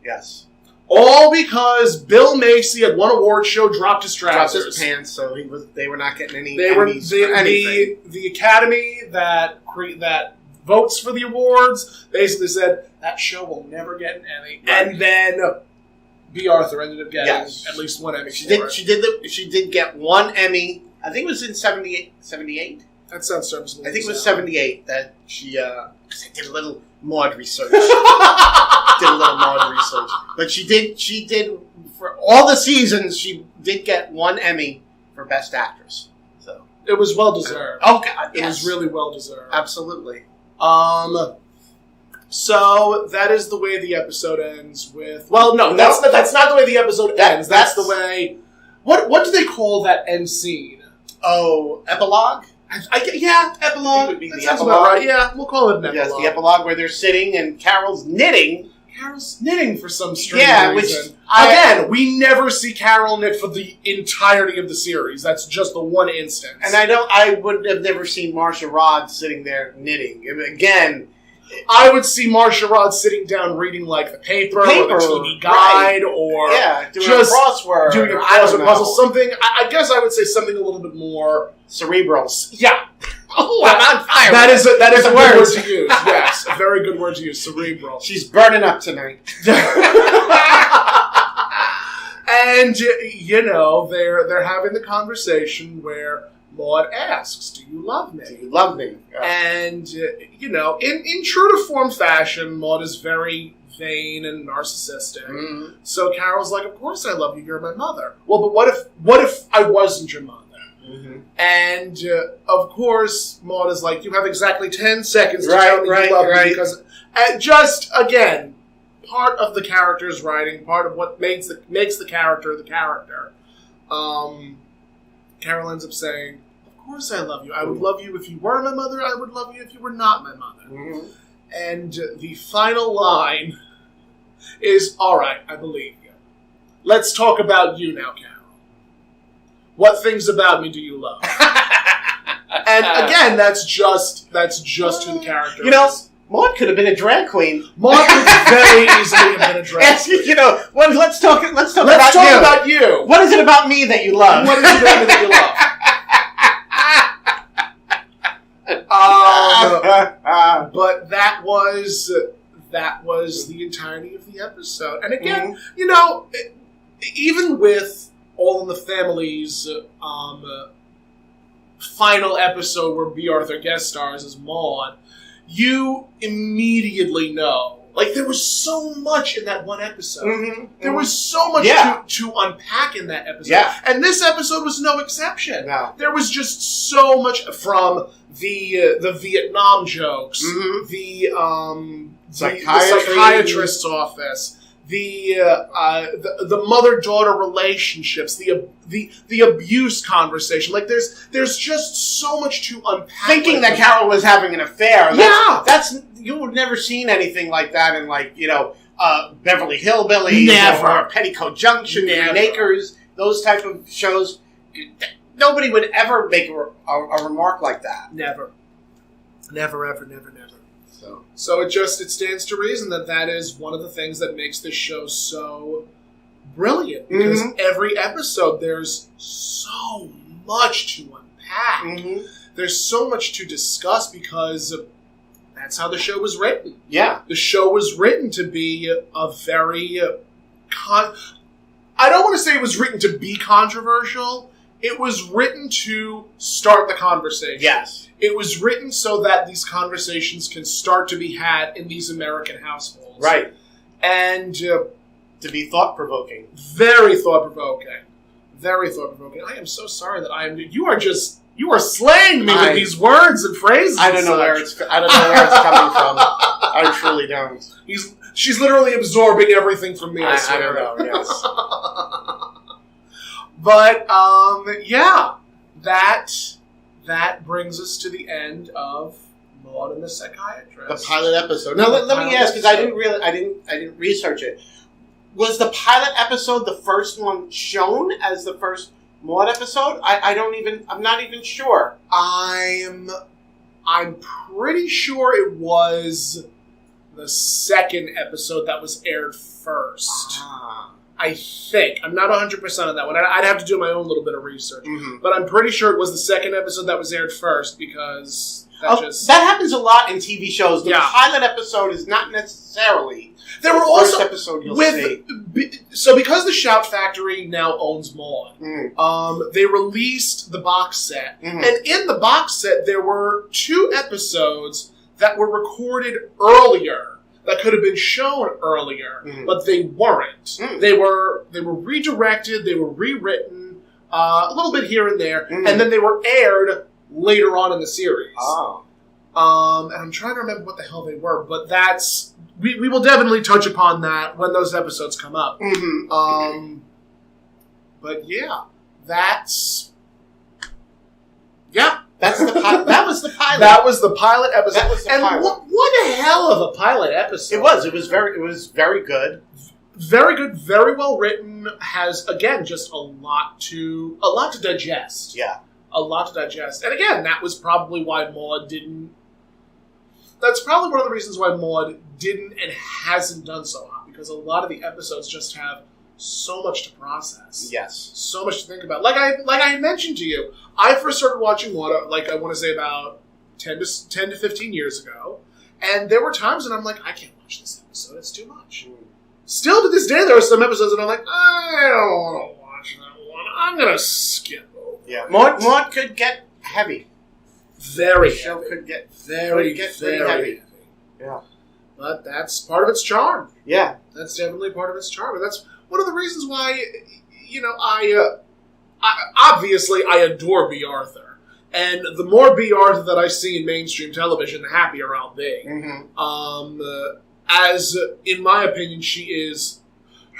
Yes. All because Bill Macy at one award show dropped his trousers. Dropped his pants, so they were not getting any. The Academy that votes for the awards basically said that show will never get an Emmy, and then B. Arthur ended up getting at least one Emmy. She did get one Emmy. I think it was in 78. That sounds serviceable. I think it was 78 that she. Because I did a little Maude research. But she did for all the seasons. She did get one Emmy for Best Actress. So it was well deserved. Oh God, yes. It was really well deserved. Absolutely. So that is the way the episode ends with. Well, no, that's not the way the episode ends. That's the way. What do they call that end scene? Oh, epilogue. Epilogue. Would be the epilogue. Right. Yeah, we'll call it an epilogue. Yes, the epilogue where they're sitting and Carol's knitting. Carol's knitting for some strange reason. Again, we never see Carol knit for the entirety of the series. That's just the one instance. And I would have never seen Marcia Rod sitting there knitting. Again, I would see Marcia Rod sitting down reading like the paper or the TV guide or doing a crossword. Doing a crossword puzzle. Something, I guess I would say something a little bit more cerebral. Yeah. Oh, I'm on fire. That is a good word to use. Yes, a very good word to use. Cerebral. She's burning up tonight. And they're having the conversation where Maude asks, "Do you love me?" Do you love me? And in true to form fashion, Maude is very vain and narcissistic. Mm. So Carol's like, "Of course I love you. You're my mother." Well, but what if I wasn't your mother? Mm-hmm. And of course, Maude is like, "You have exactly 10 seconds to tell me you love me," because just again, part of the character's writing, part of what makes the character the character. Carol ends up saying, "Of course I love you. I would love you if you were my mother. I would love you if you were not my mother." Mm-hmm. And the final line is, "All right, I believe you. Let's talk about you now, Carol. What things about me do you love?" And again, that's just who the character is. Maude could have been a drag queen. Maude could very easily have been a drag queen. Let's talk about you. What is it about me that you love? What is it about me that you love? But that was the entirety of the episode. And again, even with All in the Family's final episode where B. Arthur guest stars as Maude, you immediately know. Like, there was so much in that one episode. Mm-hmm, there was so much to unpack in that episode. Yeah. And this episode was no exception. No. There was just so much from the Vietnam jokes, mm-hmm. the psychiatrist's office, the mother-daughter relationships, the abuse conversation. Like there's just so much to unpack. Thinking that Carol was having an affair. That's you would never seen anything like that in Beverly Hillbillies or Petticoat Junction, Acres, those type of shows. Nobody would ever make a remark like that. Never, ever, never. So it stands to reason that is one of the things that makes this show so brilliant. Because every episode there's so much to unpack. Mm-hmm. There's so much to discuss because that's how the show was written. Yeah. The show was written to be a very... I don't want to say it was written to be controversial. It was written to start the conversation. Yes. It was written so that these conversations can start to be had in these American households. Right. And... to be thought-provoking. Very thought-provoking. Very thought-provoking. I am so sorry that You are slaying me with these words and phrases. I don't know where it's coming from. I truly don't. She's literally absorbing everything from me. I don't know, yes. But, that brings us to the end of Maude and the Psychiatrist. The pilot episode. Now let me ask, because I didn't research it. Was the pilot episode the first one shown as the first Maude episode? I'm not even sure. I'm pretty sure it was the second episode that was aired first. I think. I'm not 100% on that one. I'd have to do my own little bit of research. Mm-hmm. But I'm pretty sure it was the second episode that was aired first because that happens a lot in TV shows. The pilot episode is not necessarily the first episode you'll see. So because the Shout Factory now owns Maude, they released the box set. Mm-hmm. And in the box set, there were 2 episodes that were recorded earlier. That could have been shown earlier, but they weren't. They were redirected, they were rewritten, a little bit here and there, and then they were aired later on in the series. And I'm trying to remember what the hell they were, but that's... We will definitely touch upon that when those episodes come up. Mm-hmm. But yeah, that's... Yeah. That was the pilot. That was the pilot episode. That was the pilot. What a hell of a pilot episode! It was very good. Very good. Very well written. Has again just a lot to digest. Yeah, a lot to digest. And again, that was probably why Maude didn't. That's probably one of the reasons why Maude didn't and hasn't done so hot, because a lot of the episodes just have so much to process. Yes, so much to think about. Like I mentioned to you. I first started watching Maude, like I want to say about 10 to 15 years ago, and there were times when I'm like, I can't watch this episode, it's too much. Still to this day, there are some episodes that I'm like, I don't want to watch that one, I'm going to skip over. Yeah, Maude could get heavy. Very heavy. The show could get very heavy. Yeah. But that's part of its charm. Yeah. That's definitely part of its charm, and that's one of the reasons why, obviously, I adore B. Arthur. And the more B. Arthur that I see in mainstream television, the happier I'll be. Mm-hmm. As, in my opinion, she is...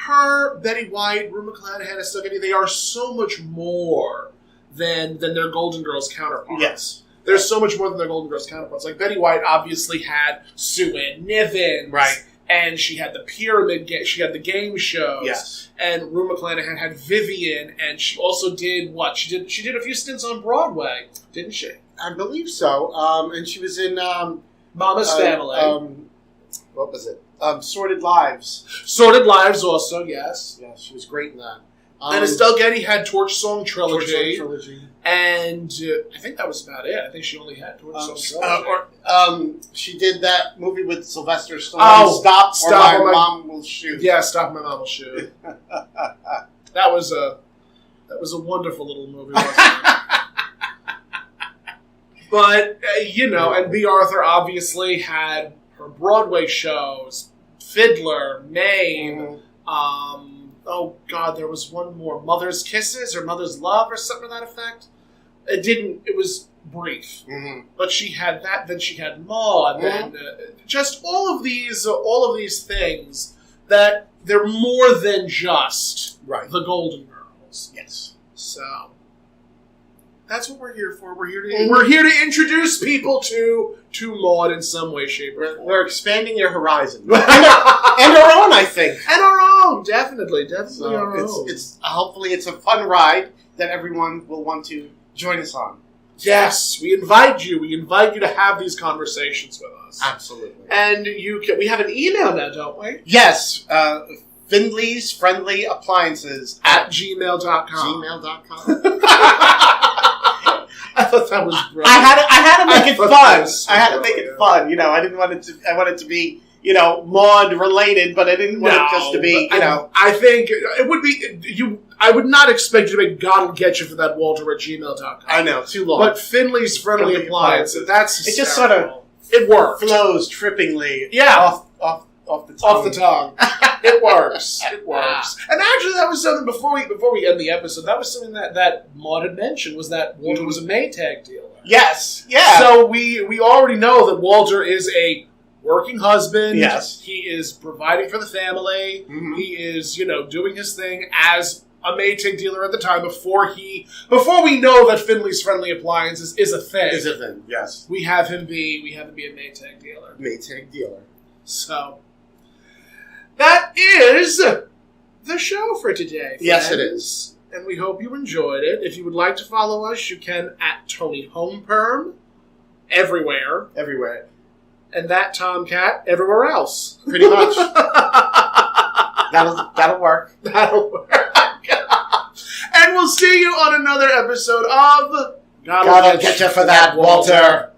Her, Betty White, Rue McClanahan, and Stuckey, they are so much more than their Golden Girls counterparts. Yes. They're so much more than their Golden Girls counterparts. Like, Betty White obviously had Sue Ann Nivens. Right. And she had the Pyramid game. She had the game shows. Yes. And Rue McClanahan had Vivian, and she also did what? She did a few stints on Broadway, didn't she? I believe so. And she was in Mama's Family. What was it? Sordid Lives. Sordid Lives, also, yes. Yeah, she was great in that. And Estelle Getty had Torch Song Trilogy. And I think that was about it. I think she only had Torch Song Trilogy. She did that movie with Sylvester Stallone. Stop or My Mom Will Shoot. Yeah, Stop or My Mom Will Shoot. That was a wonderful little movie, wasn't it? But, and B. Arthur obviously had her Broadway shows, Fiddler, Mame, oh God, there was one more. Mother's Kisses or Mother's Love or something to that effect. It was brief. Mm-hmm. But she had that, then she had Maude, and just all of these things that they're more than just the Golden Girls. Yes. So that's what we're here for. We're here to introduce people to Maude in some way, shape, or form. We're expanding your horizon. and our own, I think. And our own, definitely so our own. It's hopefully it's a fun ride that everyone will want to join us on. Yes, we invite you. We invite you to have these conversations with us. Absolutely. And we have an email now, don't we? Yes. Findley's Friendly Appliances at gmail.com. Gmail.com. I thought that was brilliant. I had to make it fun. I had to make it fun. I didn't want it to. I wanted it to be, Maude related, but I didn't want it just to be, I think it would be I would not expect you to make God'll get you for that, Walter at gmail.com. I know, too long. But Findley's Friendly Appliances. That's hysterical. It just sort of it works. Flows trippingly. Yeah. Off the tongue. Off the tongue. It works. It works. And actually, that was something before we end the episode. That was something that Maude had mentioned, was that Walter was a Maytag dealer. Yes. Yeah. So we already know that Walter is a working husband. Yes. He is providing for the family. Mm-hmm. He is doing his thing as a Maytag dealer at the time before we know that Findley's Friendly Appliances is a thing. Is a thing. Yes. We have him be a Maytag dealer. Maytag dealer. So that is the show for today. Yes, it is. And we hope you enjoyed it. If you would like to follow us, you can at Toni Homeperm everywhere. Everywhere. and that Tomcat everywhere else. Pretty much. That'll work. That'll work. And we'll see you on another episode of Gotta get you for that, Walter.